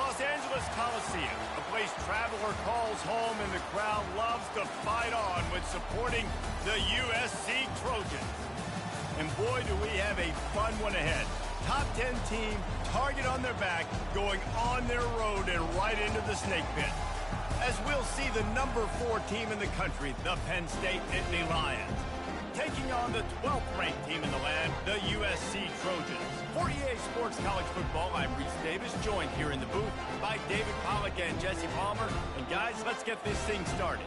Los Angeles Coliseum, a place traveler calls home and the crowd loves to fight on with supporting the USC Trojans. And boy, do we have a fun one ahead. Top 10 team, target on their back, going on their road and right into the snake pit. As we'll see the number 4 team in the country, the Penn State Nittany Lions, taking on the 12th-ranked team in the land, the USC Trojans. For EA Sports College Football, I'm Reese Davis, joined here in the booth by David Pollack and Jesse Palmer. And guys, let's get this thing started.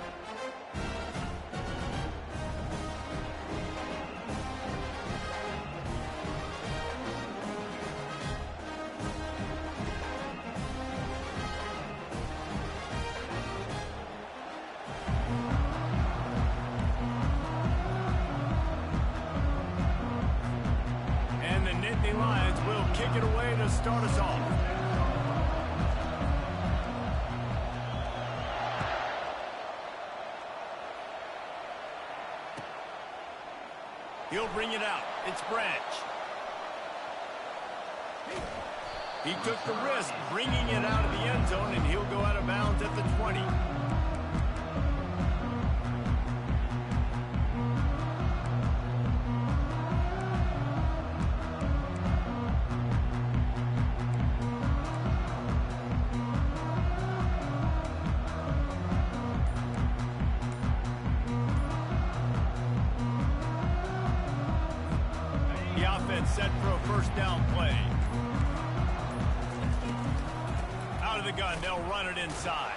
Lions will kick it away to start us off. He'll bring it out. It's Branch. He took the risk, bringing it out of the end zone, and he'll go out of bounds at the 20. Set for a first down play. Out of the gun, they'll run it inside.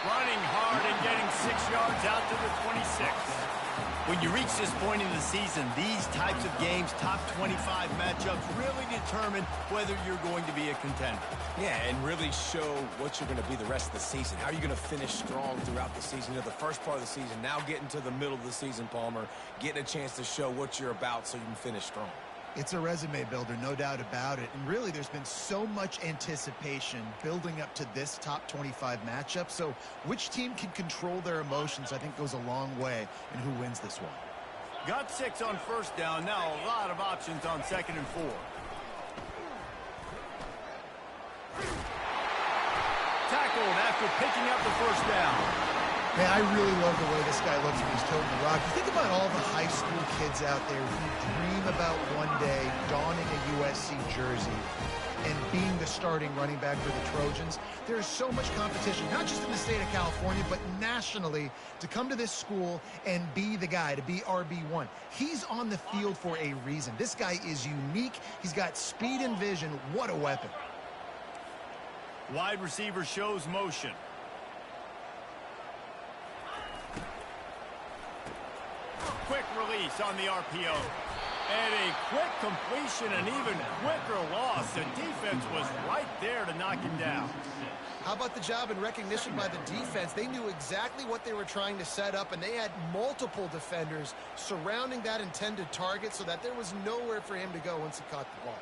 Running hard and getting 6 yards out to the 26. When you reach this point in the season, these types of games, top 25 matchups, really determine whether you're going to be a contender. Yeah, and really show what you're going to be the rest of the season. How are you going to finish strong throughout the season? You know, the first part of the season, now getting to the middle of the season, Palmer, getting a chance to show what you're about so you can finish strong. It's a resume builder, no doubt about it. And really, there's been so much anticipation building up to this top 25 matchup. So which team can control their emotions, I think, goes a long way in who wins this one. Got 6 on first down. Now a lot of options on 2nd and 4. Tackled after picking up the first down. Man, I really love the way this guy looks when he's toting the rock. You think about all the high school kids out there who dream about one day donning a USC jersey and being the starting running back for the Trojans. There's so much competition, not just in the state of California, but nationally, to come to this school and be the guy, to be RB1. He's on the field for a reason. This guy is unique. He's got speed and vision. What a weapon. Wide receiver shows motion. Quick release on the RPO. And a quick completion, an even quicker loss. The defense was right there to knock him down. How about the job and recognition by the defense? They knew exactly what they were trying to set up, and they had multiple defenders surrounding that intended target so that there was nowhere for him to go once he caught the ball.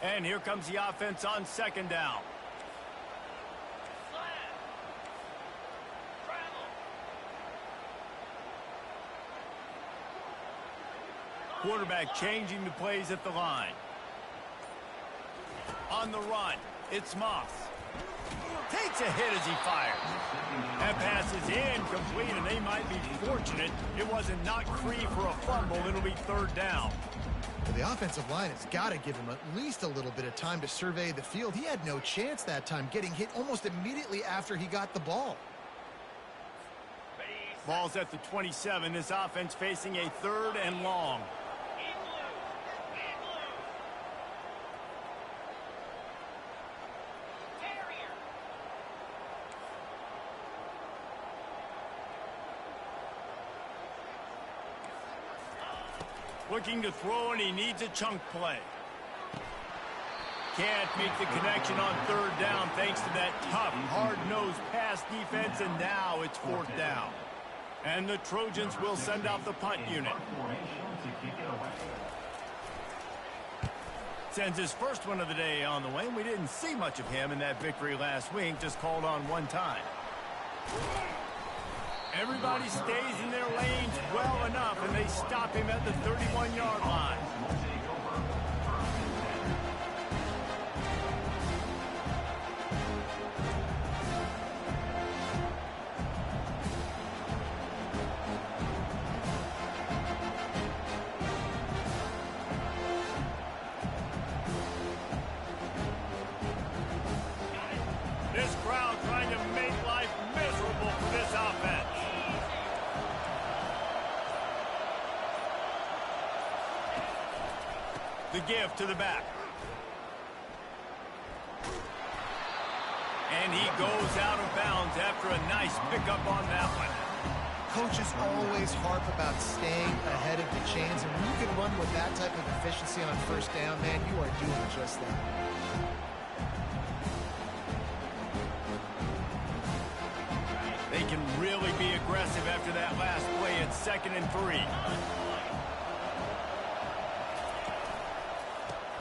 And here comes the offense on 2nd down. Quarterback changing the plays at the line. On the run, it's Moss. Takes a hit as he fires. That pass is incomplete, and they might be fortunate it wasn't knocked free for a fumble. It'll be 3rd down. Well, the offensive line has got to give him at least a little bit of time to survey the field. He had no chance that time, getting hit almost immediately after he got the ball. Ball's at the 27. This offense facing a 3rd and long. Looking to throw, and he needs a chunk play. Can't make the connection on 3rd down thanks to that tough, hard-nosed pass defense, and now it's 4th down. And the Trojans will send out the punt unit. Sends his first one of the day on the way. We didn't see much of him in that victory last week, just called on one time. Everybody stays in their lanes well enough, and they stop him at the 31-yard line. The give to the back. And he goes out of bounds after a nice pickup on that one. Coaches always harp about staying ahead of the chains, and when you can run with that type of efficiency on first down, man, you are doing just that. They can really be aggressive after that last play at 2nd and 3.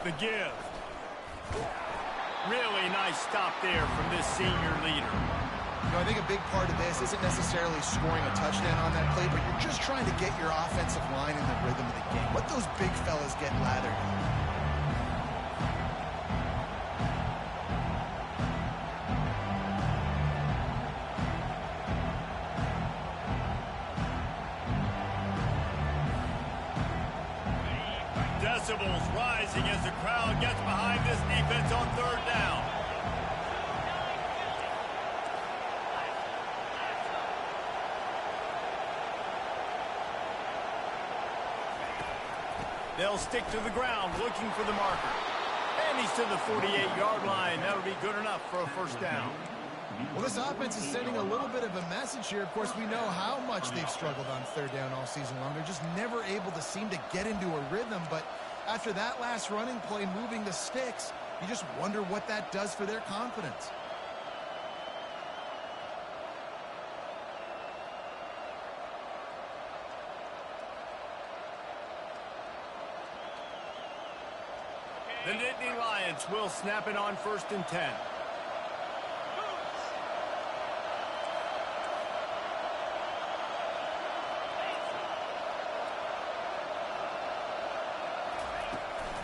The give. Really nice stop there from this senior leader. You know, I think a big part of this isn't necessarily scoring a touchdown on that play, but you're just trying to get your offensive line in the rhythm of the game. Let those big fellas get lathered. Decibels rising as the crowd gets behind this defense on 3rd down. They'll stick to the ground looking for the marker. And he's to the 48-yard line. That'll be good enough for a first down. Well, this offense is sending a little bit of a message here. Of course, we know how much they've struggled on 3rd down all season long. They're just never able to seem to get into a rhythm. But after that last running play, moving the sticks, you just wonder what that does for their confidence. The Nittany Lions will snap it on 1st and 10.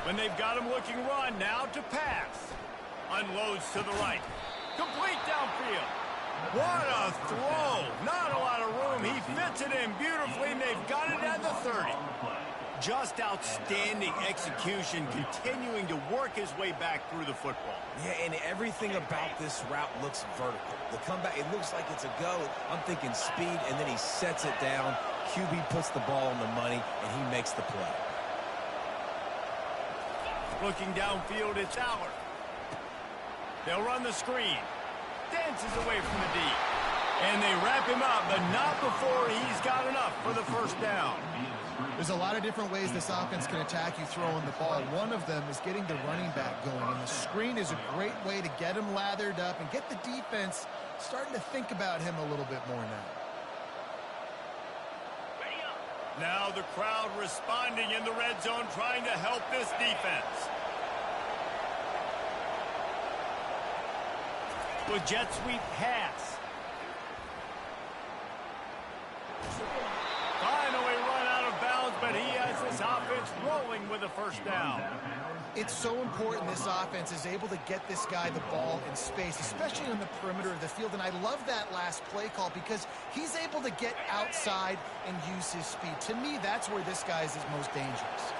When they've got him looking run, now to pass. Unloads to the right. Complete downfield. What a throw. Not a lot of room. He fits it in beautifully, and they've got it at the 30. Just outstanding execution, continuing to work his way back through the football. Yeah, and everything about this route looks vertical. The comeback, it looks like it's a go. I'm thinking speed, and then he sets it down. QB puts the ball on the money, and he makes the play. Looking downfield, it's Aller. They'll run the screen. Dances away from the D. And they wrap him up, but not before he's got enough for the first down. There's a lot of different ways this offense can attack you throwing the ball. One of them is getting the running back going, and the screen is a great way to get him lathered up and get the defense starting to think about him a little bit more now. Now the crowd responding in the red zone, trying to help this defense. With jet sweep pass. Finally run out of bounds, but he has this offense rolling with a first down. It's so important this offense is able to get this guy the ball in space, especially on the perimeter of the field. And I love that last play call because he's able to get outside and use his speed. To me, that's where this guy is his most dangerous.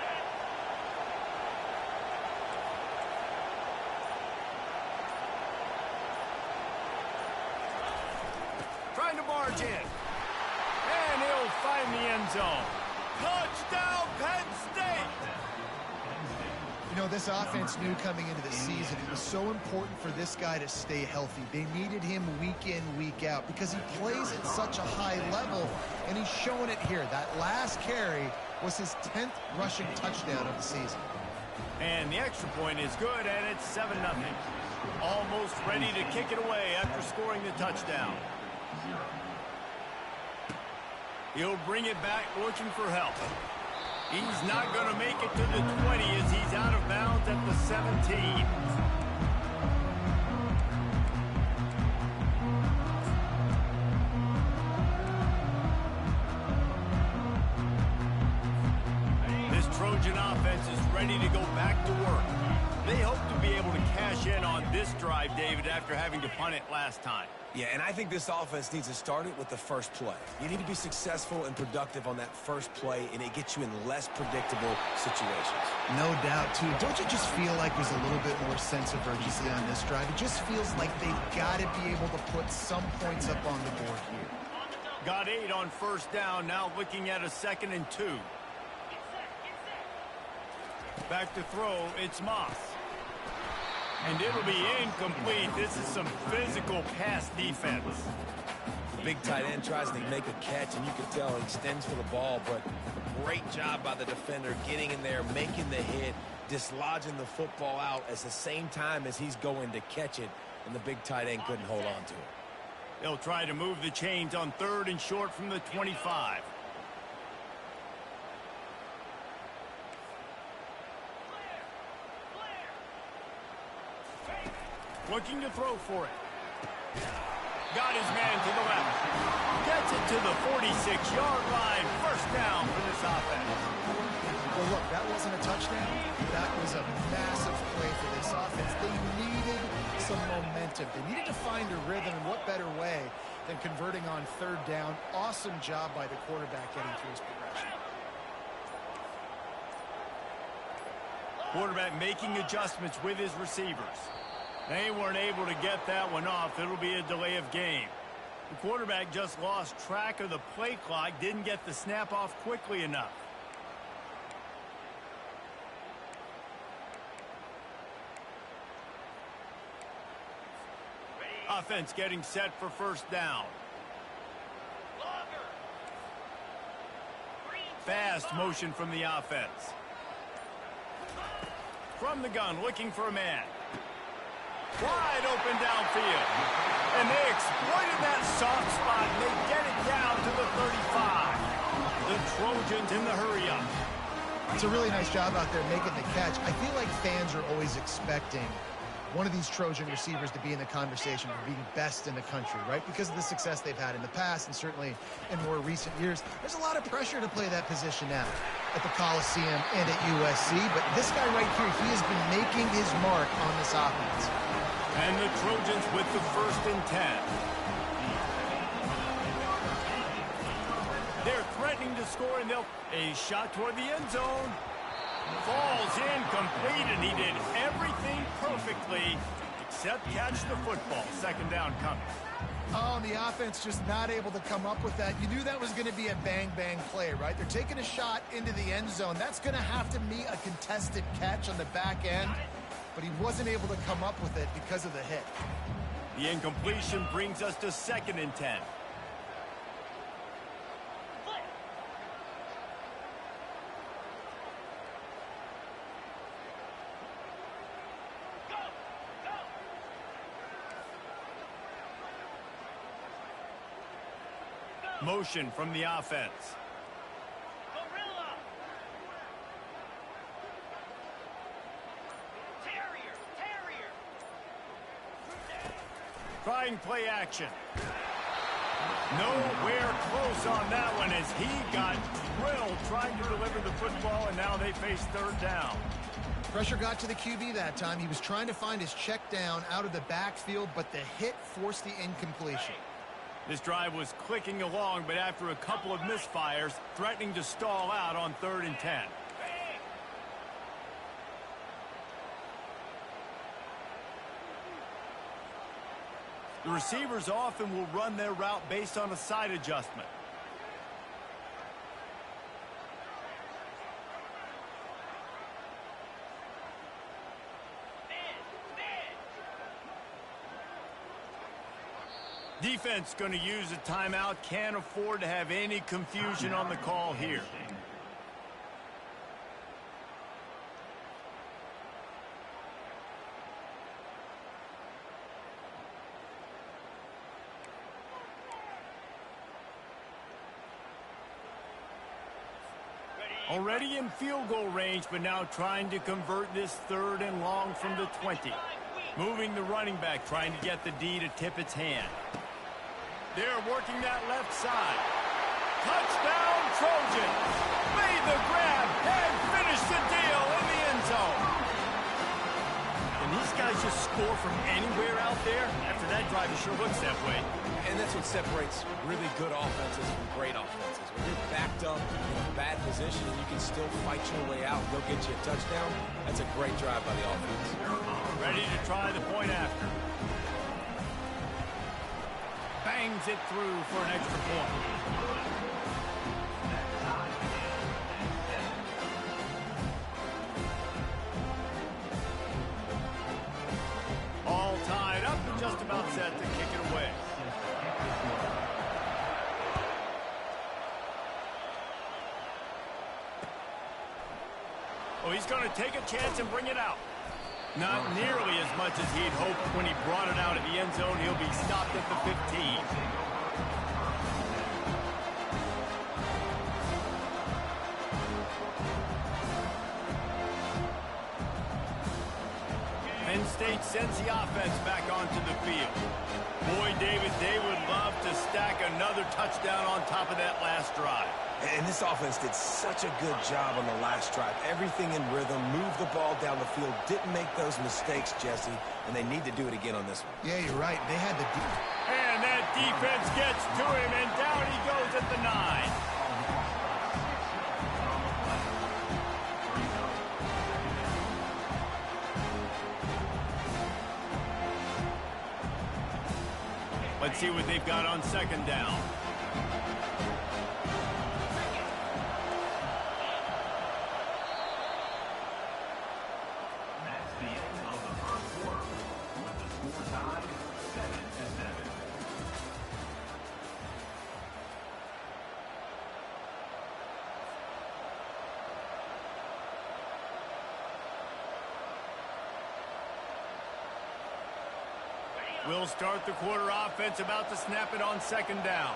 Trying to barge in. And he'll find the end zone. Touchdown, Penn State! You know, this offense knew coming into the season it was so important for this guy to stay healthy. They needed him week in, week out because he plays at such a high level, and he's showing it here. That last carry was his 10th rushing touchdown of the season. And the extra point is good, and it's 7-0. Almost ready to kick it away after scoring the touchdown. He'll bring it back looking for help. He's not going to make it to the 20 as he's out of bounds at the 17. This Trojan offense is ready to go back to work. They hope to be able to cash in on this drive, David, after having to punt it last time. Yeah, and I think this offense needs to start it with the first play. You need to be successful and productive on that first play, and it gets you in less predictable situations. No doubt, too. Don't you just feel like there's a little bit more sense of urgency on this drive? It just feels like they've got to be able to put some points up on the board here. Got 8 on first down, now looking at a 2nd and 2. Back to throw, it's Moss. And it'll be incomplete. This is some physical pass defense. The big tight end tries to make a catch, and you can tell he extends for the ball, but great job by the defender getting in there, making the hit, dislodging the football out at the same time as he's going to catch it, and the big tight end couldn't hold on to it. They'll try to move the chains on 3rd and short from the 25. Looking to throw for it. Got his man to the left. Gets it to the 46-yard line. First down for this offense. Well, look, that wasn't a touchdown. That was a massive play for this offense. They needed some momentum. They needed to find a rhythm, and what better way than converting on 3rd down. Awesome job by the quarterback getting through his progression. Quarterback making adjustments with his receivers. They weren't able to get that one off. It'll be a delay of game. The quarterback just lost track of the play clock, didn't get the snap off quickly enough. Offense getting set for first down. Fast motion from the offense. From the gun, looking for a man. Wide open downfield. And they exploited that soft spot. And they get it down to the 35. The Trojans in the hurry up. It's a really nice job out there making the catch. I feel like fans are always expecting one of these Trojan receivers to be in the conversation for being best in the country, right? Because of the success they've had in the past and certainly in more recent years. There's a lot of pressure to play that position now at the Coliseum and at USC. But this guy right here, he has been making his mark on this offense. And the Trojans with the 1st and 10. They're threatening to score, and they'll... A shot toward the end zone. Falls incomplete, and he did everything perfectly except catch the football. 2nd down coming. Oh, and the offense just not able to come up with that. You knew that was going to be a bang-bang play, right? They're taking a shot into the end zone. That's going to have to be a contested catch on the back end, but he wasn't able to come up with it because of the hit. The incompletion brings us to 2nd and 10. Motion from the offense. Trying play action. Nowhere close on that one as he got drilled trying to deliver the football, and now they face 3rd down. Pressure got to the QB that time. He was trying to find his check down out of the backfield, but the hit forced the incompletion. This drive was clicking along, but after a couple of misfires, threatening to stall out on 3rd and 10. The receivers often will run their route based on a side adjustment. Defense going to use a timeout. Can't afford to have any confusion on the call here. Already in field goal range, but now trying to convert this 3rd and long from the 20. Moving the running back, trying to get the D to tip its hand. They're working that left side. Touchdown, Trojans. Made the grab and finished the deal in the end zone. And these guys just score from anywhere out there. After that drive, it sure looks that way. And that's what separates really good offenses from great offenses. When you're backed up in a bad position and you can still fight your way out and go get you a touchdown, that's a great drive by the offense. Ready to try the point after. Bangs it through for an extra point. Oh, he's going to take a chance and bring it out. Not nearly as much as he'd hoped when he brought it out of the end zone. He'll be stopped at the 15. Penn State sends the offense back onto the field. Boy, David, they would love to stack another touchdown on top of that last drive. And this offense did such a good job on the last drive. Everything in rhythm, moved the ball down the field, didn't make those mistakes, Jesse, and they need to do it again on this one. Yeah, you're right. They had the deep. And that defense gets to him, and down he goes at the 9. Let's see what they've got on second down. That's the end of the first quarter, with the score tied 7-7. We'll start the quarter offense, about to snap it on second down.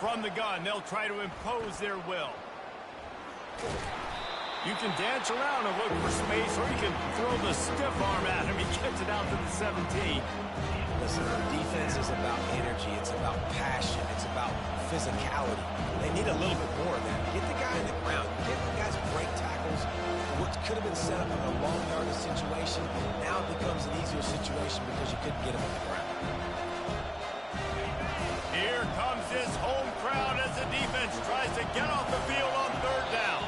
From the gun, they'll try to impose their will. You can dance around and look for space, or you can throw the stiff arm at him. He gets it out to the 17. Listen, defense is about energy. It's about passion. It's about physicality. They need a little bit more of that. Get the guy in the ground. Get the guys break tackles. What could have been set up in a long yardage situation, now it becomes an easier situation because you couldn't get him on the ground. Here comes this home crowd as the defense tries to get off the field on third down.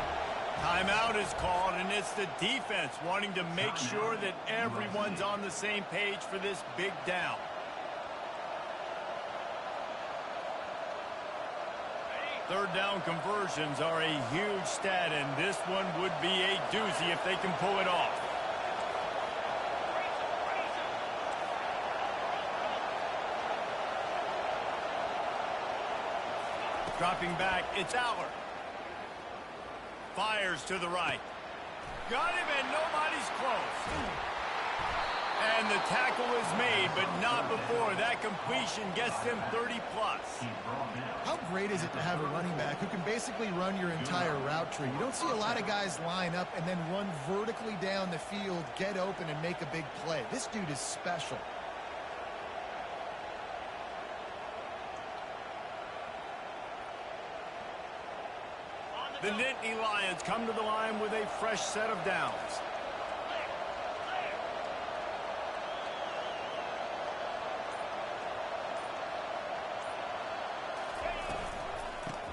Timeout is called, and it's the defense wanting to make sure that everyone's on the same page for this big down. Third down conversions are a huge stat, and this one would be a doozy if they can pull it off. Dropping back, it's Aller. Fires to the right. Got him, and nobody's close. And the tackle is made, but not before. That completion gets them 30-plus. How great is it to have a running back who can basically run your entire route tree? You don't see a lot of guys line up and then run vertically down the field, get open, and make a big play. This dude is special. The Nittany Lions come to the line with a fresh set of downs.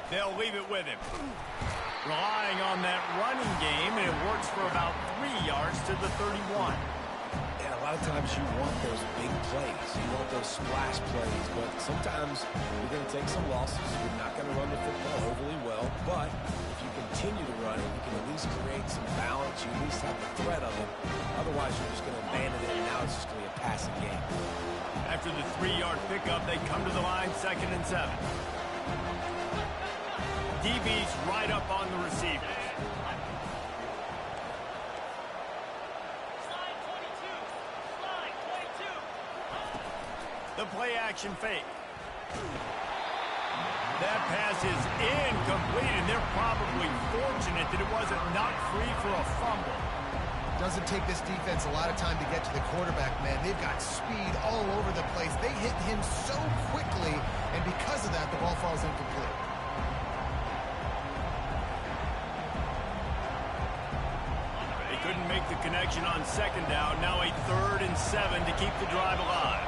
They'll leave it with him. Relying on that running game, and it works for about 3 yards to the 31. And a lot of times you want those big plays. You want those splash plays, but sometimes you're going to take some losses. You're not going to run the football overly well, but if you continue to run it, you can at least create some balance. You at least have the threat of it. Otherwise, you're just going to abandon it, and now it's just going to be a passing game. After the 3-yard pickup, they come to the line, 2nd and 7. DB's right up on the receivers. The play-action fake. That pass is incomplete, and they're probably fortunate that it wasn't knocked free for a fumble. Doesn't take this defense a lot of time to get to the quarterback, man. They've got speed all over the place. They hit him so quickly, and because of that, the ball falls incomplete. They couldn't make the connection on 2nd down. Now a 3rd and 7 to keep the drive alive.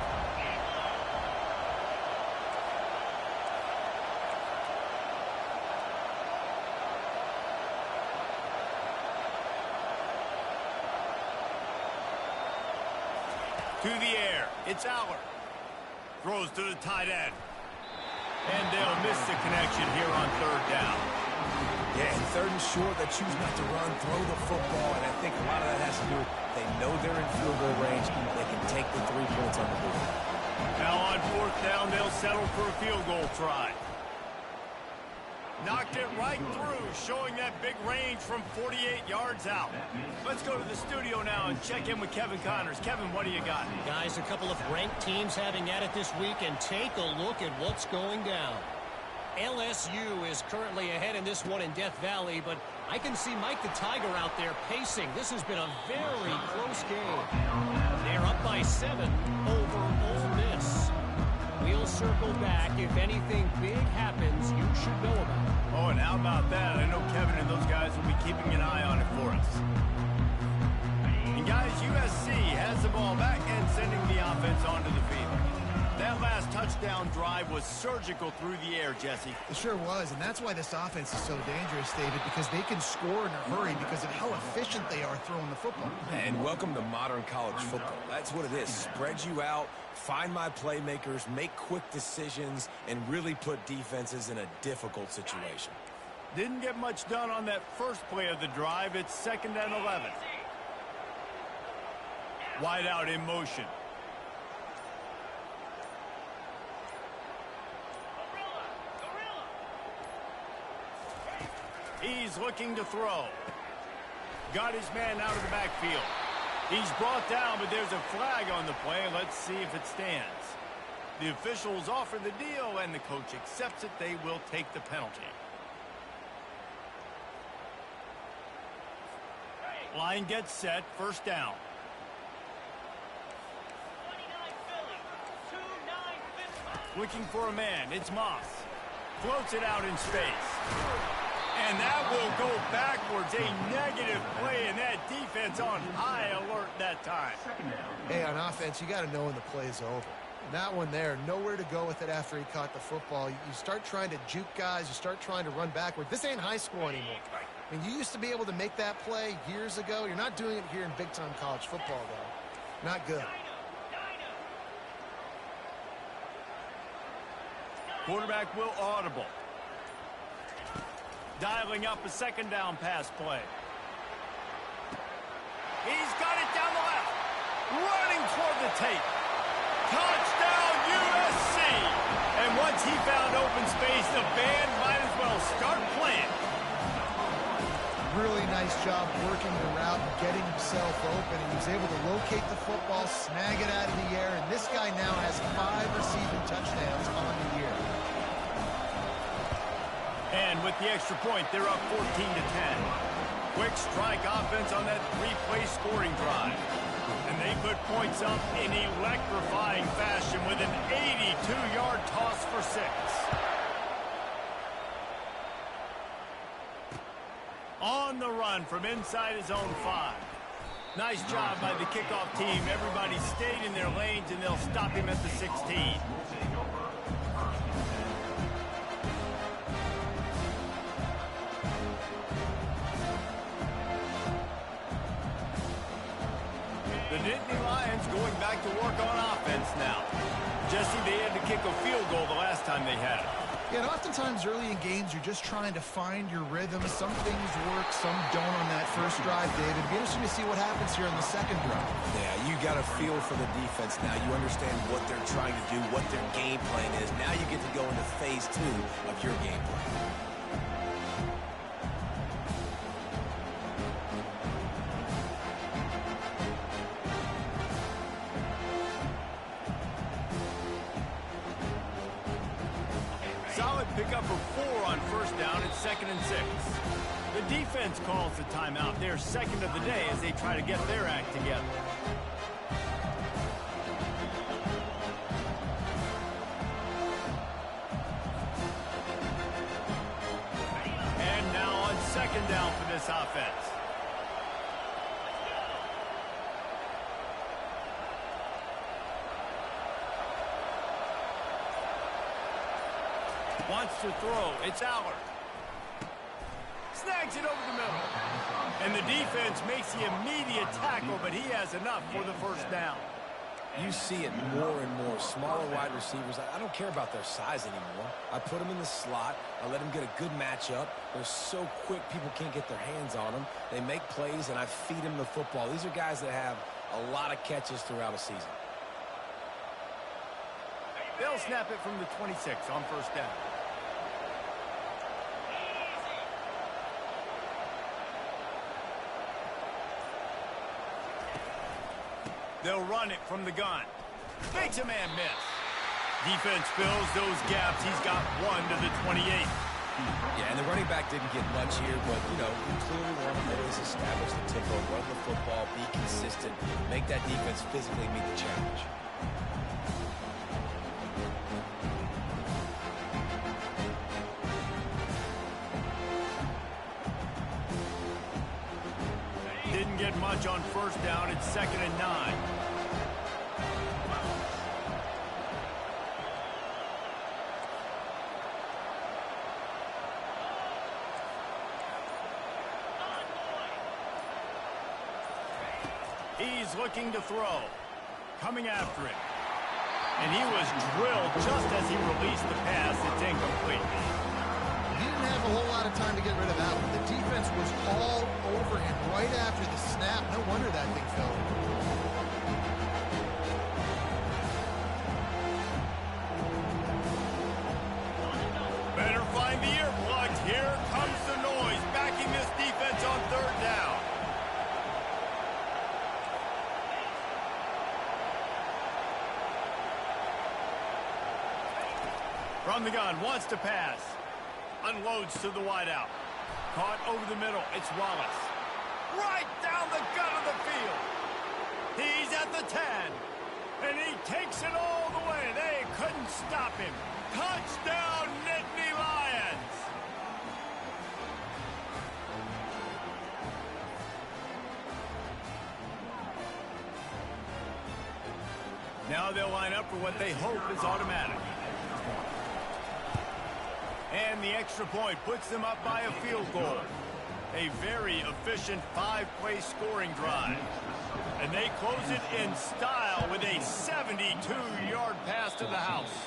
To the air, it's Aller. Throws to the tight end. And they'll miss the connection here on 3rd down. Yeah, and 3rd and short, they choose not to run, throw the football, and I think a lot of that has to do with they know they're in field goal range. They can take the 3 points on the board. Now on 4th down, they'll settle for a field goal try. Knocked it right through, showing that big range from 48 yards out. Let's go to the studio now and check in with Kevin Connors. Kevin, what do you got? Guys, a couple of ranked teams having at it this week, and take a look at what's going down. LSU is currently ahead in this one in Death Valley, but I can see Mike the Tiger out there pacing. This has been a very close game. They're up by 7 over Ole Miss. We'll circle back. If anything big happens, you should know about it. Oh, and how about that? I know Kevin and those guys will be keeping an eye on it for us. And guys, USC has the ball back and sending the offense onto the field. That last touchdown drive was surgical through the air, Jesse. It sure was, and that's why this offense is so dangerous, David, because they can score in a hurry because of how efficient they are throwing the football. And welcome to modern college football. That's what it is. Spread you out, find my playmakers, make quick decisions, and really put defenses in a difficult situation. Didn't get much done on that first play of the drive. It's 2nd and 11. Wide out in motion. He's looking to throw. Got his man out of the backfield. He's brought down, but there's a flag on the play. Let's see if it stands. The officials offer the deal, and the coach accepts it. They will take the penalty. Line gets set. 1st down. Looking for a man. It's Moss. Floats it out in space. And that will go backwards. A negative play, and that defense on high alert that time. Hey, on offense, you got to know when the play is over. And that one there, nowhere to go with it after he caught the football. You start trying to juke guys. You start trying to run backward. This ain't high school anymore. I mean, you used to be able to make that play years ago. You're not doing it here in big-time college football, though. Not good. Quarterback will audible. Dialing up a 2nd down pass play. He's got it down the left. Running toward the tape. Touchdown USC. And once he found open space, the band might as well start playing. Really nice job working the route and getting himself open. He was able to locate the football, snag it out of the air, and this guy now has 5 receiving touchdowns on the year. And with the extra point, they're up 14-10. Quick strike offense on that 3-play scoring drive. And they put points up in electrifying fashion with an 82-yard toss for 6. On the run from inside his own 5. Nice job by the kickoff team. Everybody stayed in their lanes, and they'll stop him at the 16. The Nittany Lions going back to work on offense now. Jesse, they had to kick a field goal the last time they had it. Yeah, and oftentimes early in games, you're just trying to find your rhythm. Some things work, some don't on that first drive, David. It'd be interesting to see what happens here on the 2nd drive. Yeah, you got a feel for the defense now. You understand what they're trying to do, what their game plan is. Now you get to go into phase 2 of your game plan. Solid pickup of 4 on 1st down. It's 2nd and 6. The defense calls the timeout. They're 2nd of the day as they try to get their act together. And now on 2nd down for this offense. Wants to throw. It's Allard. Snags it over the middle. And the defense makes the immediate tackle, but he has enough for the 1st down. You see it more and more. Smaller wide receivers. I don't care about their size anymore. I put them in the slot. I let them get a good matchup. They're so quick, people can't get their hands on them. They make plays, and I feed them the football. These are guys that have a lot of catches throughout a season. They'll snap it from the 26 on 1st down. They'll run it from the gun. Makes a man miss. Defense fills those gaps. He's got 1 to the 28. Yeah, and the running back didn't get much here, but, you know, he clearly wanted to always establish the tickle, run the football, be consistent, make that defense physically meet the challenge. Didn't get much on first down. It's 2nd and 9. He's looking to throw. Coming after it. And he was drilled just as he released the pass. It's incomplete. He didn't have a whole lot of time to get rid of that one. The defense was all over him right after the snap. No wonder that thing fell. Better find the earplugs. Here comes the noise, backing this defense on 3rd down. From the gun, wants to pass. Unloads to the wideout. Caught over the middle. It's Wallace. Right down the gut of the field. He's at the 10. And he takes it all the way. They couldn't stop him. Touchdown, Nittany Lions. Now they'll line up for what they hope is automatic. And the extra point puts them up by a field goal. A very efficient 5-play scoring drive. And they close it in style with a 72-yard pass to the house.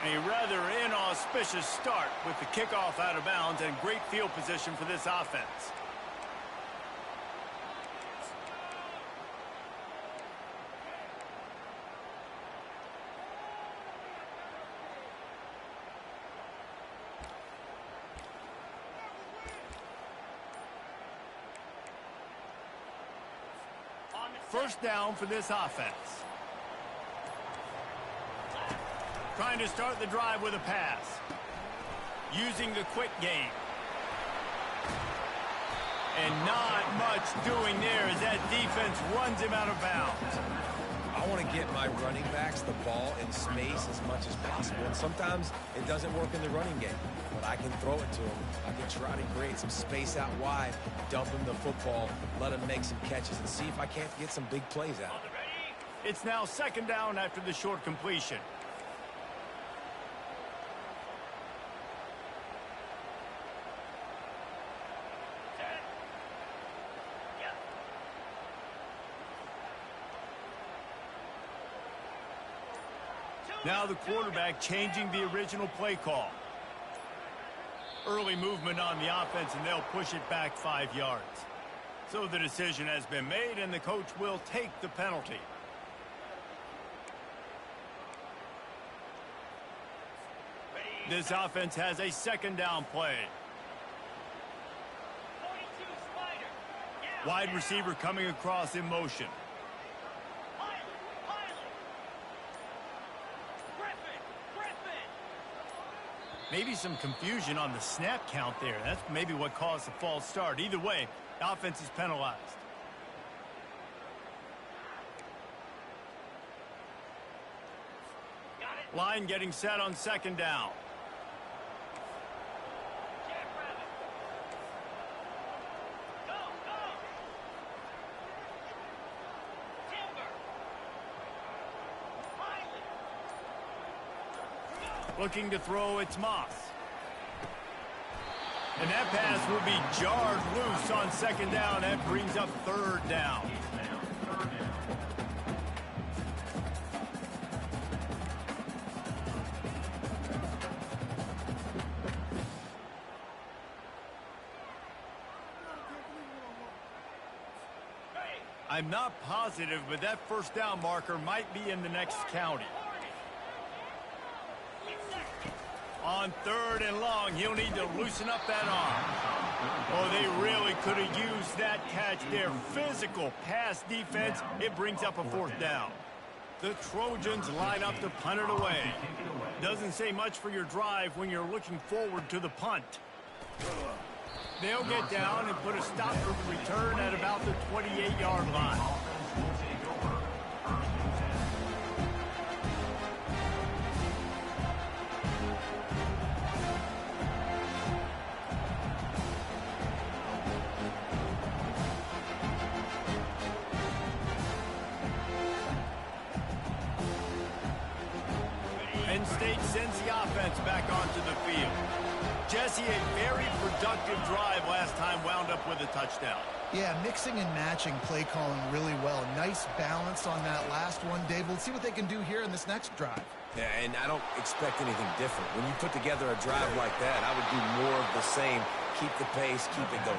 A rather inauspicious start with the kickoff out of bounds and great field position for this offense. First down for this offense. Trying to start the drive with a pass. Using the quick game. And not much doing there as that defense runs him out of bounds. I want to get my running backs the ball in space as much as possible. And sometimes it doesn't work in the running game. But I can throw it to him. I can try to create some space out wide, dump him the football, let him make some catches, and see if I can't get some big plays out. It's now 2nd down after the short completion. Now the quarterback changing the original play call. Early movement on the offense, and they'll push it back 5 yards. So the decision has been made, and the coach will take the penalty. This offense has a 2nd down play. Wide receiver coming across in motion. Maybe some confusion on the snap count there. That's maybe what caused the false start. Either way, the offense is penalized. Line getting set on 2nd down. Looking to throw, it's Moss. And that pass will be jarred loose on 2nd down. That brings up 3rd down. I'm not positive, but that 1st down marker might be in the next county. On 3rd and long, he'll need to loosen up that arm. Oh, they really could have used that catch there. Physical pass defense. It brings up a 4th down. The Trojans line up to punt it away. Doesn't say much for your drive when you're looking forward to the punt. They'll get down and put a stop for the return at about the 28-yard line. Penn State sends the offense back onto the field. Jesse, a very productive drive last time, wound up with a touchdown. Yeah, mixing and matching play calling really well. Nice balance on that last one, Dave. We'll see what they can do here in this next drive. Yeah, and I don't expect anything different. When you put together a drive like that, I would do more of the same. Keep the pace, keep it going.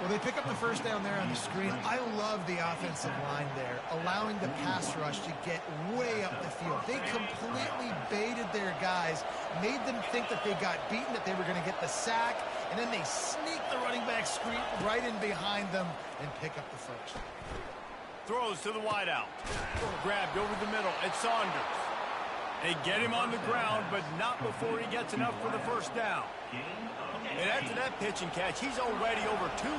Well, they pick up the 1st down there on the screen. I love the offensive line there, allowing the pass rush to get way up the field. They completely baited their guys, made them think that they got beaten, that they were going to get the sack, and then they sneak the running back screen right in behind them and pick up the 1st. Throws to the wideout. Grabbed over the middle. It's Saunders. They get him on the ground, but not before he gets enough for the 1st down. And after that pitch and catch, he's already over 200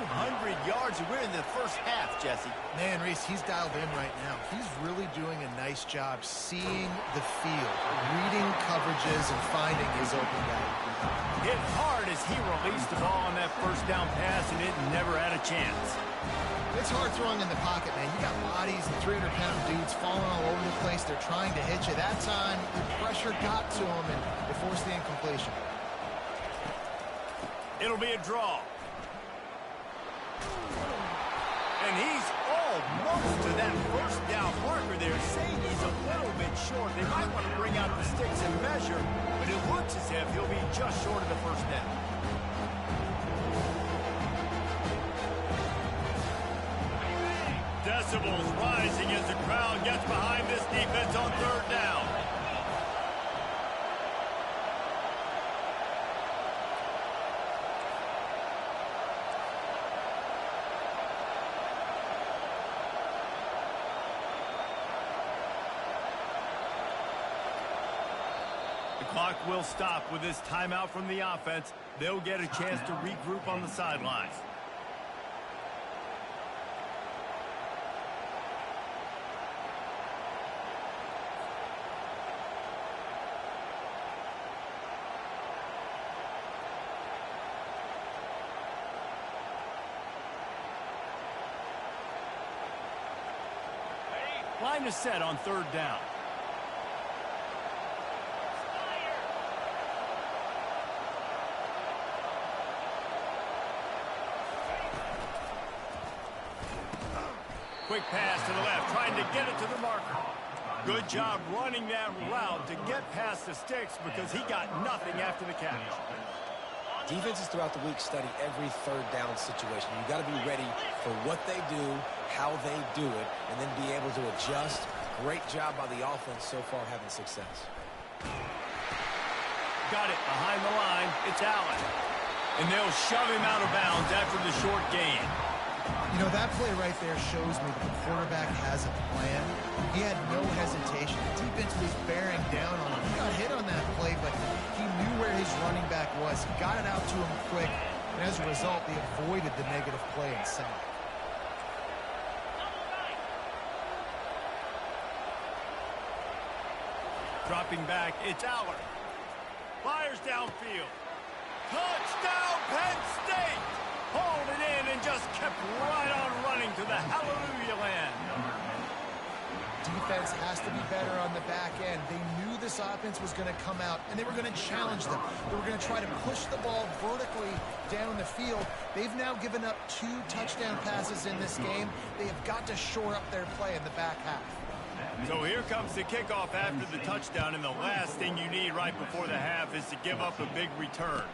yards, and we're in the 1st half, Jesse. Man, Reese, he's dialed in right now. He's really doing a nice job seeing the field, reading coverages, and finding his open guy. Hit hard as he released the ball on that 1st down pass, and it never had a chance. It's hard throwing in the pocket, man. You got bodies and 300-pound dudes falling all over the place. They're trying to hit you. That time, the pressure got to him, and it forced the incompletion. It'll be a draw. And he's almost to that 1st down marker there, saying he's a little bit short. They might want to bring out the sticks and measure, but it looks as if he'll be just short of the 1st down. Decibels rising as the crowd gets behind this defense on 3rd down. The clock will stop with this timeout from the offense. They'll get a chance to regroup on the sidelines. Line is set on 3rd down. Quick pass to the left, trying to get it to the marker. Good job running that route to get past the sticks because he got nothing after the catch. Defenses throughout the week study every 3rd down situation. You've got to be ready for what they do, how they do it, and then be able to adjust. Great job by the offense so far having success. Got it behind the line. It's Allen. And they'll shove him out of bounds after the short gain. You know, that play right there shows me that the quarterback has a plan. He had no hesitation. The defense was bearing down on him. He got hit on that play, but he knew where his running back was. He got it out to him quick, and as a result, they avoided the negative play and sack. Dropping back, it's Aller. Fires downfield. Touchdown, Penn State! Hauled it in and just kept right on running to the hallelujah land. Defense has to be better on the back end. They knew this offense was going to come out, and they were going to challenge them. They were going to try to push the ball vertically down the field. They've now given up 2 touchdown passes in this game. They have got to shore up their play in the back half. So here comes the kickoff after the touchdown, and the last thing you need right before the half is to give up a big return.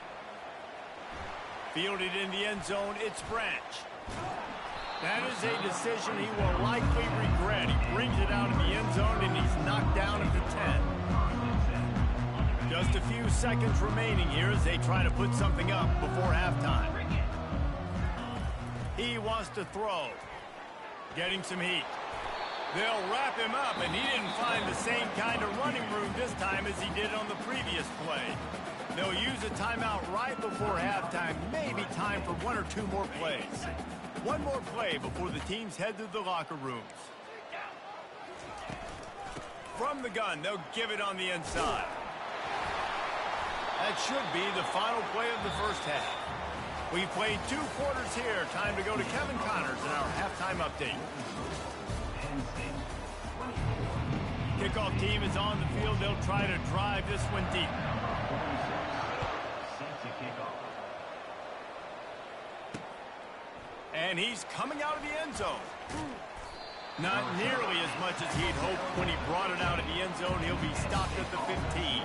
Fielded in the end zone, it's Branch. That is a decision he will likely regret. He brings it out in the end zone, and he's knocked down at the 10. Just a few seconds remaining here as they try to put something up before halftime. He wants to throw. Getting some heat. They'll wrap him up, and he didn't find the same kind of running room this time as he did on the previous play. They'll use a timeout right before halftime, maybe time for 1 or 2 more plays. One more play before the teams head to the locker rooms. From the gun, they'll give it on the inside. That should be the final play of the first half. We've played 2 quarters here. Time to go to Kevin Connors in our halftime update. Kickoff team is on the field. They'll try to drive this one deep. And he's coming out of the end zone. Not nearly as much as he'd hoped when he brought it out of the end zone. He'll be stopped at the 15.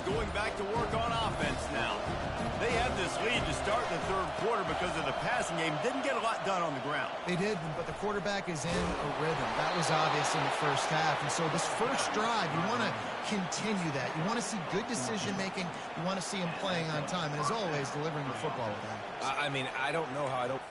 Going back to work on offense now. They had this lead to start the third quarter because of the passing game. Didn't get a lot done on the ground. They did, but the quarterback is in a rhythm. That was obvious in the first half. And so this first drive, you want to continue that. You want to see good decision-making. You want to see him playing on time. And as always, delivering the football with that. I mean, I don't know how I don't...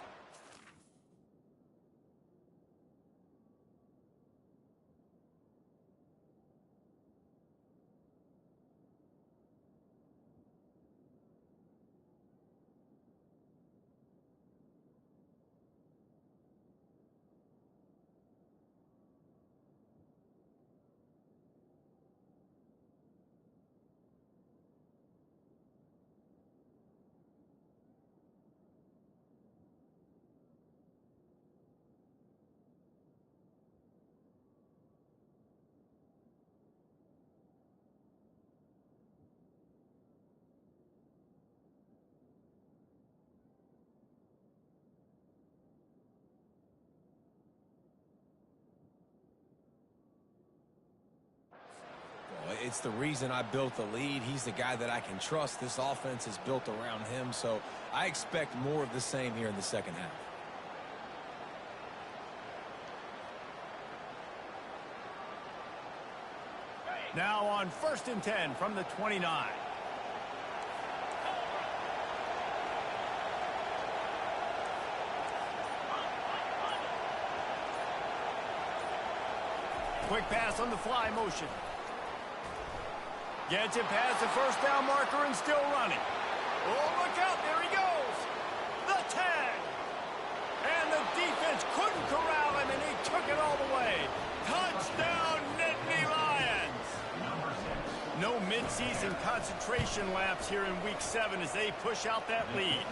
It's the reason I built the lead. He's the guy that I can trust. This offense is built around him, so I expect more of the same here in the second half. Now on 1st and 10 from the 29. Quick pass on the fly motion. Gets it past the first down marker and still running. Oh, look out. There he goes. The 10. And the defense couldn't corral him, and he took it all the way. Touchdown, Nittany Lions. No midseason concentration laps here in Week 7 as they push out that lead.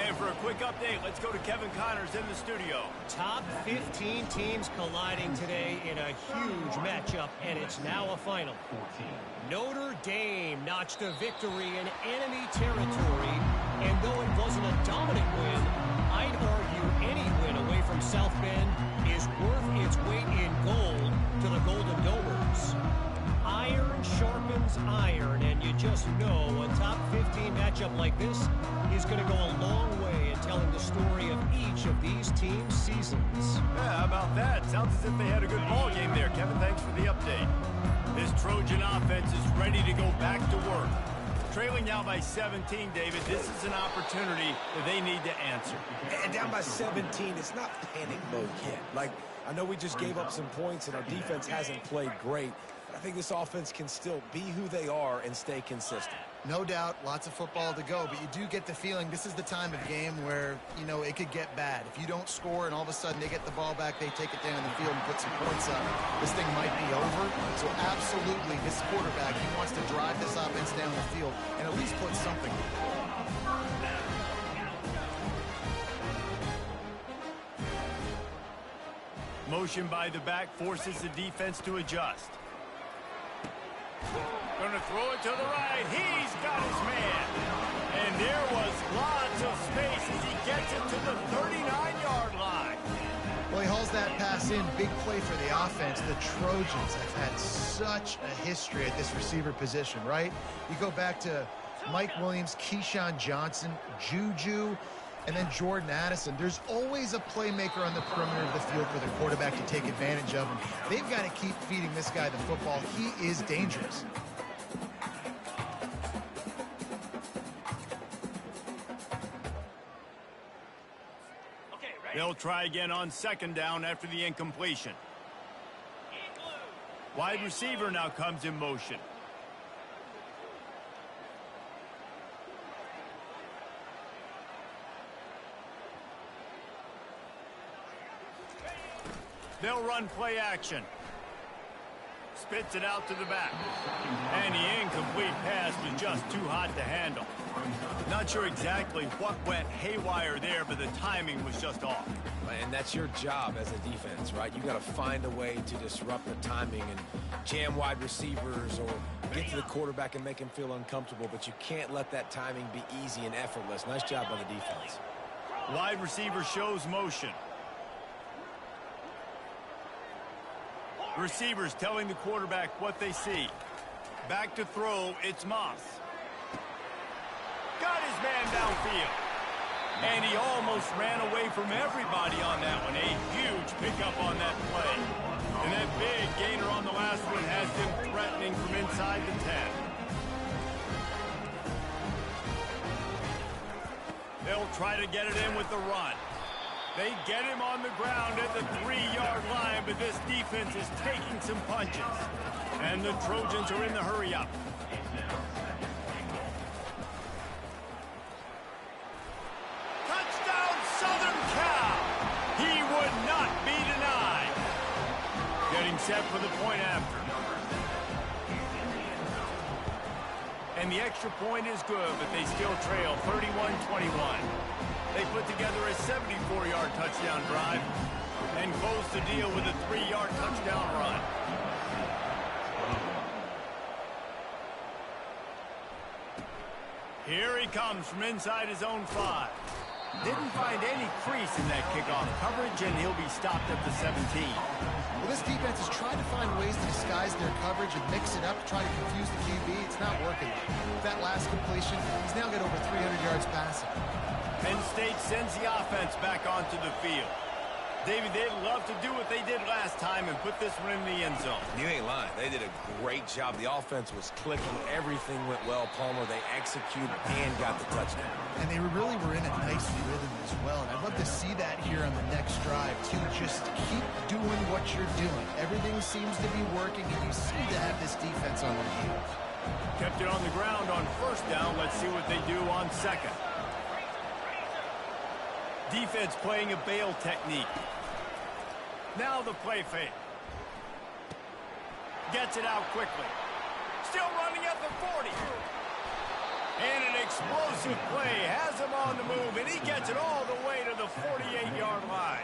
And for a quick update, let's go to Kevin Connors in the studio. Top 15 teams colliding today in a huge matchup, and it's now a final. Notre Dame notched a victory in enemy territory, and though it wasn't a dominant win, I'd argue any win away from South Bend is worth its weight in gold to the Golden Domers. Iron sharpens iron, and you just know a top 15 matchup like this is going to go a long way in telling the story of each of these teams' seasons. Yeah, how about that? Sounds as if they had a good ball game there. Kevin, thanks for the update. This Trojan offense is ready to go back to work. Trailing now by 17, David. This is an opportunity that they need to answer. And down by 17, it's not panic mode yet. Like, I know we just gave up some points and our defense hasn't played great. I think this offense can still be who they are and stay consistent. No doubt, lots of football to go, but you do get the feeling this is the time of game where, you know, it could get bad. If you don't score and all of a sudden they get the ball back, they take it down the field and put some points up, this thing might be over. So absolutely, this quarterback, he wants to drive this offense down the field and at least put something. Motion by the back forces the defense to adjust. Going to throw it to the right. He's got his man. And there was lots of space as he gets it to the 39-yard line. Well, he hauls that pass pass in, big play for the offense. The Trojans have had such a history at this receiver position, right? You go back to Mike Williams, Keyshawn Johnson, Juju, and then Jordan Addison. There's always a playmaker on the perimeter of the field for the quarterback to take advantage of, and they've got to keep feeding this guy the football. He is dangerous. They'll try again on second down after the incompletion. Wide receiver now comes in motion. They'll run play action. Spits it out to the back. And the incomplete pass was just too hot to handle. Not sure exactly what went haywire there, but the timing was just off. And that's your job as a defense, right? You got to find a way to disrupt the timing and jam wide receivers or get to the quarterback and make him feel uncomfortable, but you can't let that timing be easy and effortless. Nice job by the defense. Wide receiver shows motion. Receivers telling the quarterback what they see. Back to throw, it's Moss. Got his man downfield. And he almost ran away from everybody on that one. A huge pickup on that play. And that big gainer on the last one has them threatening from inside the 10. They'll try to get it in with the run. They get him on the ground at the 3-yard line, but this defense is taking some punches. And the Trojans are in the hurry-up. Touchdown, Southern Cal! He would not be denied. Getting set for the point after. And the extra point is good, but they still trail 31-21. They put together a 74-yard touchdown drive and close the deal with a 3-yard touchdown run. Here he comes from inside his own 5. Didn't find any crease in that kickoff coverage, and he'll be stopped at the 17. Well, this defense has tried to find ways to disguise their coverage and mix it up to try to confuse the QB. It's not working. That last completion, he's now got over 300 yards passing. Penn State sends the offense back onto the field. David, they'd love to do what they did last time and put this one in the end zone. You ain't lying. They did a great job. The offense was clicking. Everything went well, Palmer. They executed and got the touchdown. And they really were in a nice rhythm as well. And I'd love to see that here on the next drive, too. Just keep doing what you're doing. Everything seems to be working, and you seem to have this defense on their heels. Kept it on the ground on first down. Let's see what they do on second. Defense playing a bail technique. Now the play fake. Gets it out quickly. Still running at the 40. And an explosive play has him on the move, and he gets it all the way to the 48-yard line.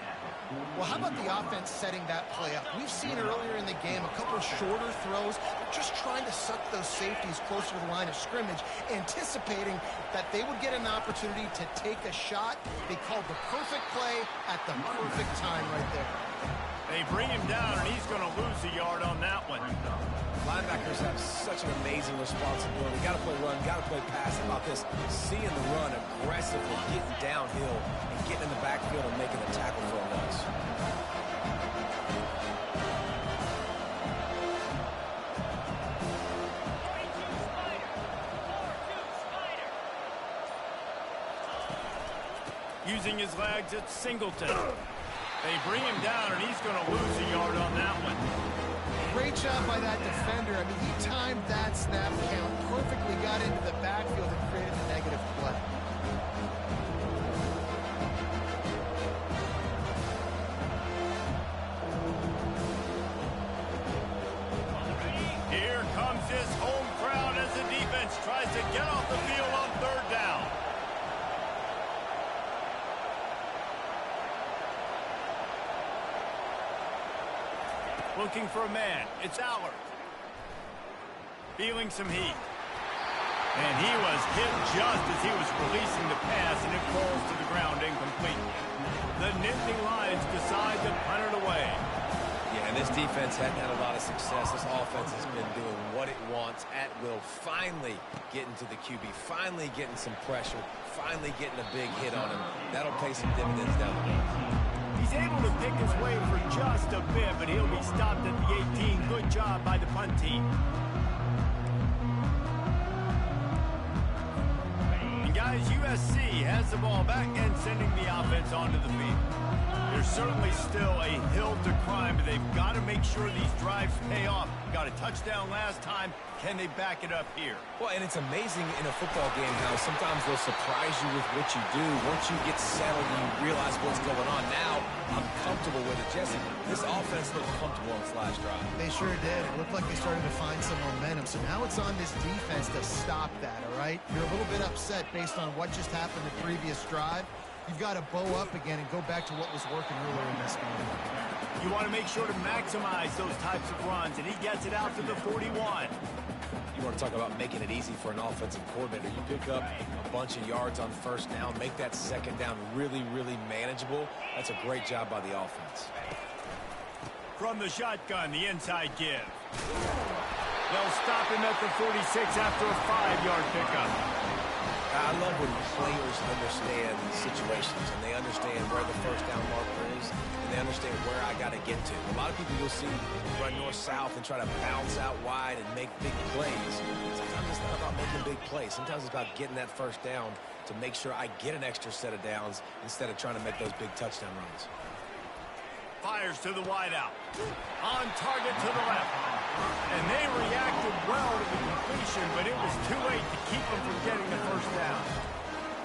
Well, how about the offense setting that play up? We've seen earlier in the game a couple of shorter throws, just trying to suck those safeties closer to the line of scrimmage, anticipating that they would get an opportunity to take a shot. They called the perfect play at the perfect time right there. They bring him down, and he's going to lose a yard on that one. Linebackers have such an amazing responsibility. Got to play run, got to play pass. How about this? Seeing the run aggressively, getting downhill, and getting in the backfield and making a tackle for a loss. Using his legs, it's Singleton. They bring him down, and he's going to lose a yard on that one. Great job by that defender. I mean, he timed that snap count perfectly, got into the backfield and created the negative play. Here comes his home crowd as the defense tries to get off the field on third down. Looking for a man. It's Allard. Feeling some heat. And he was hit just as he was releasing the pass, and it falls to the ground incomplete. The Nittany Lions decide to punt it away. Yeah, and this defense hadn't had a lot of success. This offense has been doing what it wants at will. Finally getting to the QB, finally getting some pressure, finally getting a big hit on him. That'll pay some dividends down the road. He's able to pick his way for just a bit, but he'll be stopped at the 18. Good job by the punt team. And guys, USC has the ball back and sending the offense onto the field. There's certainly still a hill to climb, but they've got to make sure these drives pay off. Got a touchdown last time. Can they back it up here? Well, and it's amazing in a football game how sometimes they'll surprise you with what you do. Once you get settled and you realize what's going on, now I'm comfortable with it. Jesse, this offense looked comfortable on this last drive. They sure did. It looked like they started to find some momentum. So now it's on this defense to stop that, all right? You're a little bit upset based on what just happened the previous drive. You've got to bow up again and go back to what was working earlier in this game. You want to make sure to maximize those types of runs, and he gets it out to the 41. You want to talk about making it easy for an offensive coordinator. You pick up a bunch of yards on first down, make that second down really, really manageable. That's a great job by the offense. From the shotgun, the inside give. They'll stop him at the 46 after a 5-yard pickup. I love when players understand situations and they understand where the first down marker is and they understand where I got to get to. A lot of people you'll see run north-south and try to bounce out wide and make big plays. Sometimes it's not about making big plays. Sometimes it's about getting that first down to make sure I get an extra set of downs instead of trying to make those big touchdown runs. Fires to the wideout. On target to the left. And they reacted well to the completion, but it was too late to keep them from getting the first down.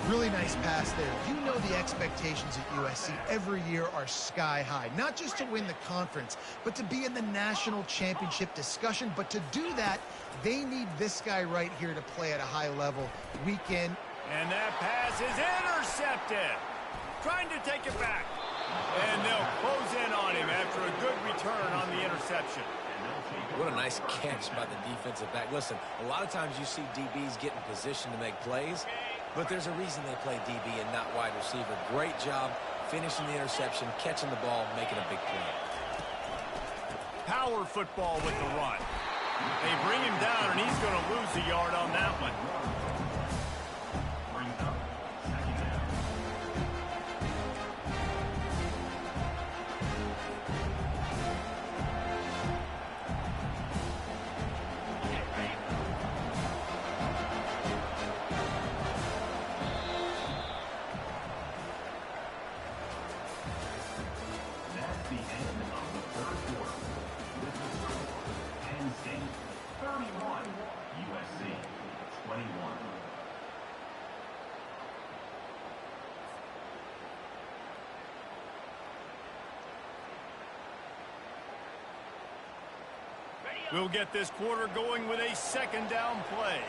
Really nice pass there. You know the expectations at USC every year are sky high. Not just to win the conference, but to be in the national championship discussion. But to do that, they need this guy right here to play at a high level week in. And that pass is intercepted. Trying to take it back. And they'll close in on him after a good return on the interception. What a nice catch by the defensive back. Listen, a lot of times you see DBs get in position to make plays, but there's a reason they play DB and not wide receiver. Great job finishing the interception, catching the ball, making a big play. Power football with the run. They bring him down, and he's going to lose a yard on that one. That's the end of the third quarter. With the score, Penn State 31, USC 21. We'll get this quarter going with a second down play.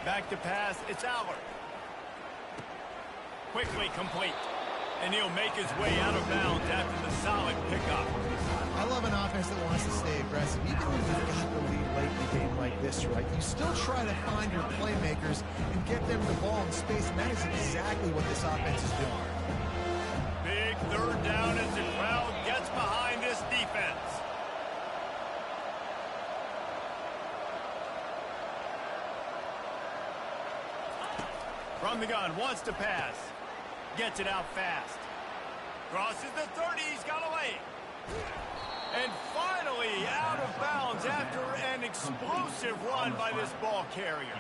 Back to pass, it's Allard. Quickly complete. And he'll make his way out of bounds after the solid pickup. I love an offense that wants to stay aggressive. Even when you've got the lead late in a game like this, right? You still try to find your playmakers and get them the ball in space, and that is exactly what this offense is doing. Big third down as the crowd gets behind this defense. From the gun, wants to pass. Gets it out fast. Crosses the 30, he's got away. And finally out of bounds after an explosive run by this ball carrier.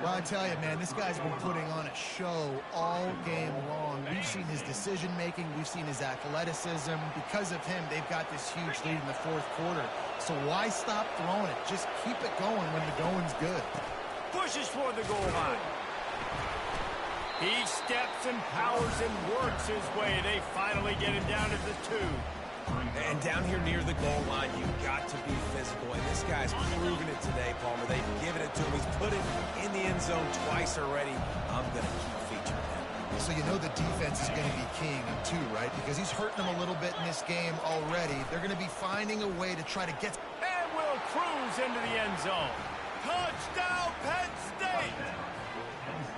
Well, I tell you, man, this guy's been putting on a show all game long. We've seen his decision-making. We've seen his athleticism. Because of him, they've got this huge lead in the fourth quarter. So why stop throwing it? Just keep it going when the going's good. Pushes for the goal line. He steps and powers and works his way. They finally get him down to the 2. And down here near the goal line, you've got to be physical. And this guy's proven it today, Palmer. They've given it to him. He's put it in the end zone twice already. I'm going to keep featuring him. So you know the defense is going to be keying him too, right? Because he's hurting them a little bit in this game already. They're going to be finding a way to try to get... And will cruise into the end zone. Touchdown, Penn State!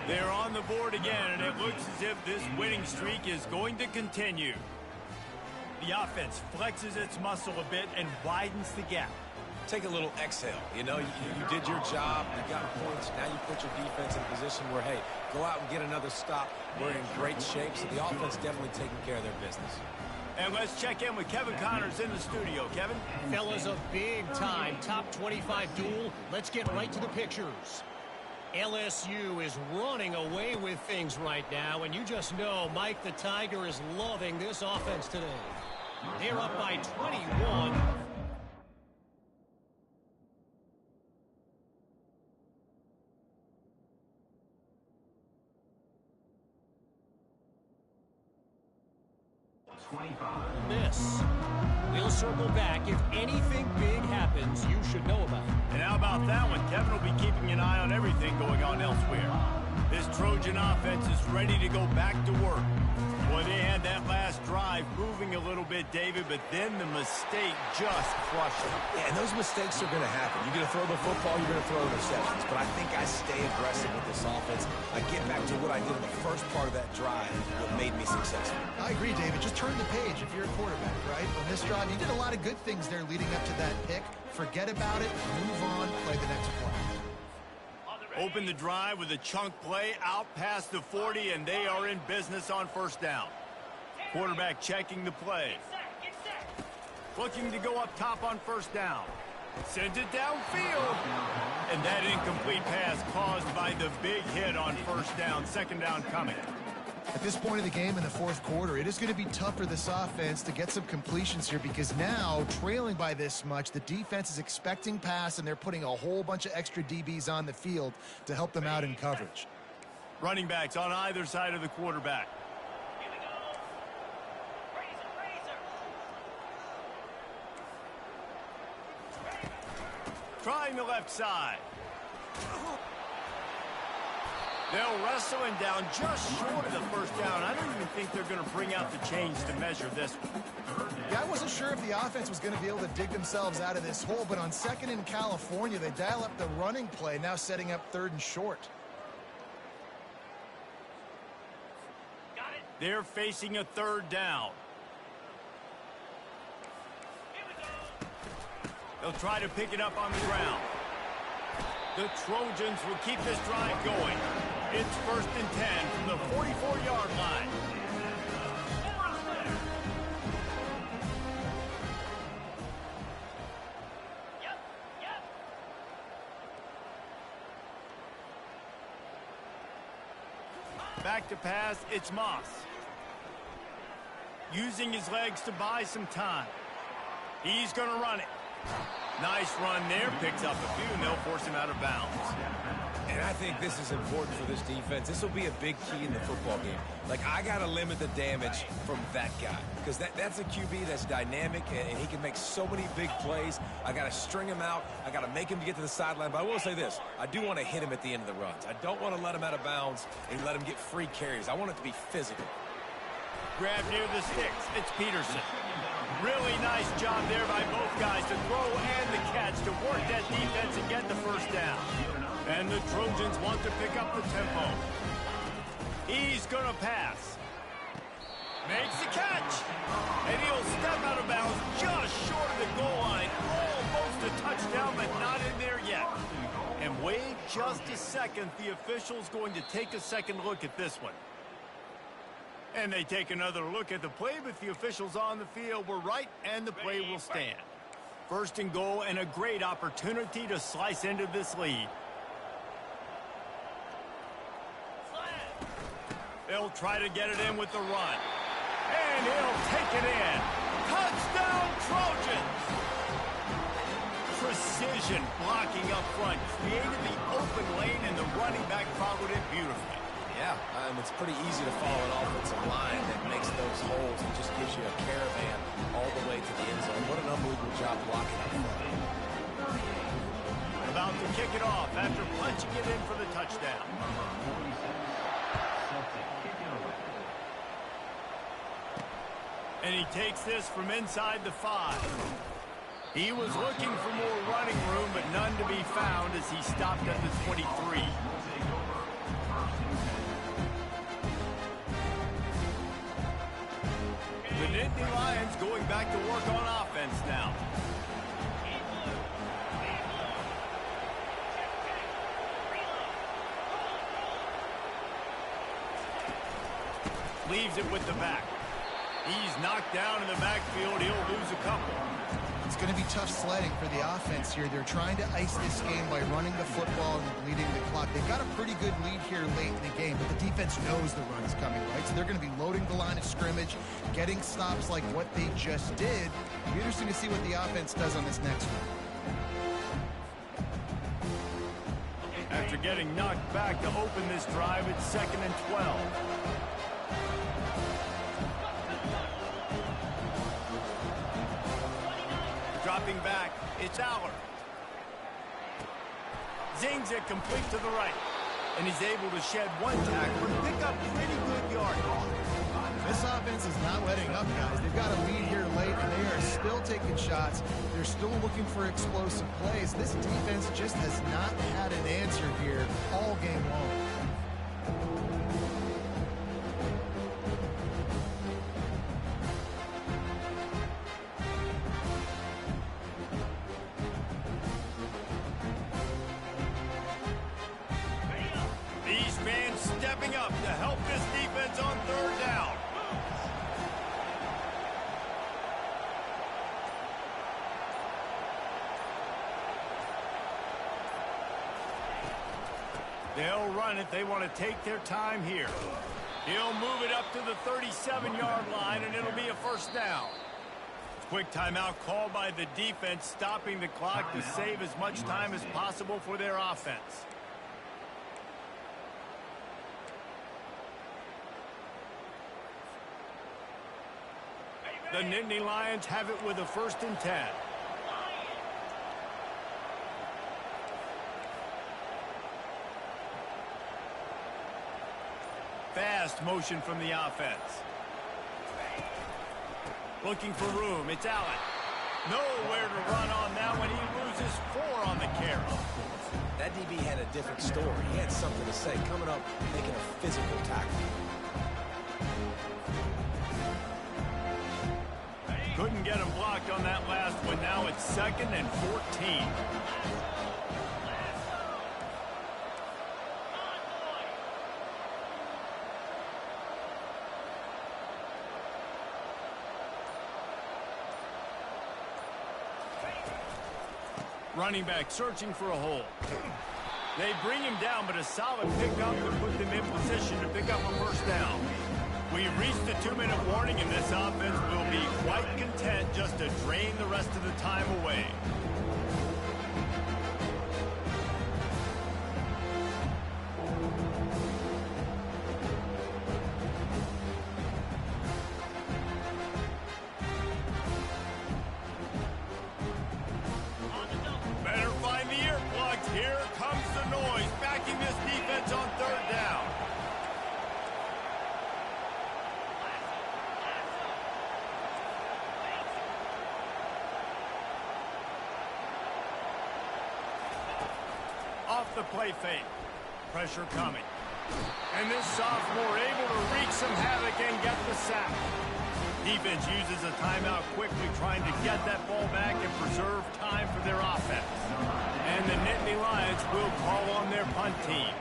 They're on the board again, and it looks as if this winning streak is going to continue. The offense flexes its muscle a bit and widens the gap. Take a little exhale. You know, you did your job. You got points. Now you put your defense in a position where, hey, go out and get another stop. We're in great shape, so the offense definitely taking care of their business. And let's check in with Kevin Connors in the studio. Kevin? Fellas, a big-time top 25 duel. Let's get right to the pictures. LSU is running away with things right now, and you just know Mike the Tiger is loving this offense today. They're up by 21. Miss. We'll circle back. If anything big happens, you should know about it. And how about that one? Kevin will be keeping an eye on everything going on elsewhere. This Trojan offense is ready to go back to work. Boy, they had that last drive moving a little bit, David, but then the mistake just crushed them. Yeah, and those mistakes are going to happen. You're going to throw the football, you're going to throw interceptions. But I think I stay aggressive with this offense. I get back to what I did in the first part of that drive, what made me successful. I agree, David. Just turn the page if you're a quarterback, right? On this drive, you did a lot of good things there leading up to that pick. Forget about it, move on, play the next play. Open the drive with a chunk play out past the 40, and they are in business on first down. Quarterback checking the play. Looking to go up top on first down. Sends it downfield. And that incomplete pass caused by the big hit on first down. Second down coming. At this point of the game in the fourth quarter, it is going to be tough for this offense to get some completions here because now, trailing by this much, the defense is expecting pass, and they're putting a whole bunch of extra DBs on the field to help them out in coverage. Running backs on either side of the quarterback. Trying the left side. They'll wrestle him down just short of the first down. I don't even think they're going to bring out the chains to measure this one. Yeah, I wasn't sure if the offense was going to be able to dig themselves out of this hole, but on second in California, they dial up the running play, now setting up third and short. They're facing a third down. They'll try to pick it up on the ground. The Trojans will keep this drive going. It's first and 10 from the 44-yard line. Back to pass, it's Moss. Using his legs to buy some time. He's going to run it. Nice run there, picks up a few, and they'll force him out of bounds. And I think this is important for this defense. This will be a big key in the football game. Like, I got to limit the damage from that guy because that's a QB that's dynamic, and he can make so many big plays. I got to string him out. I got to make him get to the sideline. But I will say this. I do want to hit him at the end of the runs. I don't want to let him out of bounds and let him get free carries. I want it to be physical. Grab near the sticks. It's Peterson. Really nice job there by both guys to throw and the catch to work that defense and get the first down. And the Trojans want to pick up the tempo. He's going to pass. Makes the catch. And he'll step out of bounds just short of the goal line. Almost a touchdown, but not in there yet. And wait just a second. The official's going to take a second look at this one. And they take another look at the play, but the officials on the field were right, and the play will stand. First and goal, and a great opportunity to slice into this lead. They'll try to get it in with the run. And he'll take it in. Touchdown, Trojans! Precision blocking up front, created the open lane, and the running back followed it beautifully. Yeah, it's pretty easy to follow an offensive line that makes those holes and just gives you a caravan all the way to the end zone. What an unbelievable job blocking up front. About to kick it off after punching it in for the touchdown. And he takes this from inside the 5. He was looking for more running room, but none to be found as he stopped at the 23. The Nittany Lions going back to work on offense now. Leaves it with the back. He's knocked down in the backfield. He'll lose a couple. It's going to be tough sledding for the offense here. They're trying to ice this game by running the football and bleeding the clock. They've got a pretty good lead here late in the game, but the defense knows the run is coming, right? So they're going to be loading the line of scrimmage, getting stops like what they just did. It'll be interesting to see what the offense does on this next one. After getting knocked back to open this drive, it's 2nd and 12. Dropping back, it's Aller. Zings it complete to the right. And he's able to shed one tackle and pick up pretty good yardage. This offense is not letting up, guys. They've got a lead here late, and they are still taking shots. They're still looking for explosive plays. This defense just has not had an answer here all game long. These fans stepping up to help this defense on 3rd down. They'll run it. They want to take their time here. He'll move it up to the 37-yard line, and it'll be a 1st down. Quick timeout called by the defense, stopping the clock to save as much time as possible for their offense. The Nittany Lions have it with a 1st and 10. Fast motion from the offense. Looking for room. It's Allen. Nowhere to run on that one. He loses 4 on the carry. That DB had a different story. He had something to say, coming up, making a physical tackle. Couldn't get him blocked on that last one. Now it's 2nd and 14. Running back searching for a hole. They bring him down, but a solid pickup to put them in position to pick up a 1st down. We've reached the 2-minute warning, and this offense will be quite content just to drain the rest of the time away. Better find the earplugs. Here comes the noise, backing this defense on 3rd down. Off the play fake. Pressure coming. And this sophomore able to wreak some havoc and get the sack. Defense uses a timeout quickly, trying to get that ball back and preserve time for their offense. And the Nittany Lions will call on their punt team.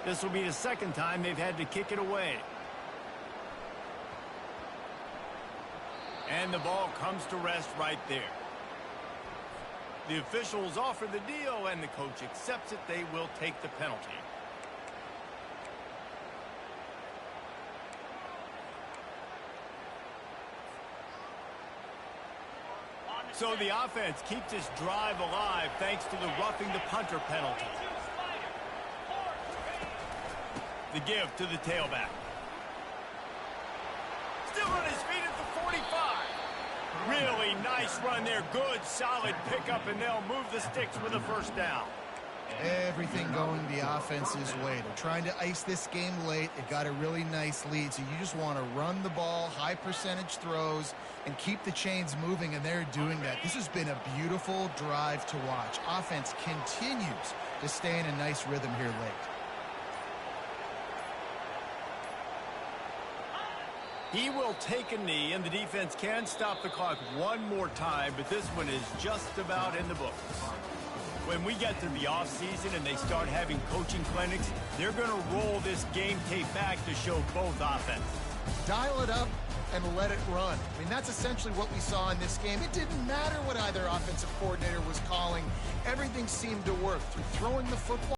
This will be the 2nd time they've had to kick it away. And the ball comes to rest right there. The officials offer the deal, and the coach accepts it. They will take the penalty. So the offense keeps this drive alive thanks to the roughing the punter penalty. The give to the tailback. Still on his feet at the 45. Really nice run there. Good, solid pickup, and they'll move the sticks with a 1st down. Everything going the offense's way. They're trying to ice this game late. It got a really nice lead, so you just want to run the ball, high percentage throws, and keep the chains moving, and they're doing that. This has been a beautiful drive to watch. Offense continues to stay in a nice rhythm here late. He will take a knee, and the defense can stop the clock one more time, but this one is just about in the books. When we get to the offseason and they start having coaching clinics, they're going to roll this game tape back to show both offenses. Dial it up and let it run. I mean, that's essentially what we saw in this game. It didn't matter what either offensive coordinator was calling. Everything seemed to work through throwing the football.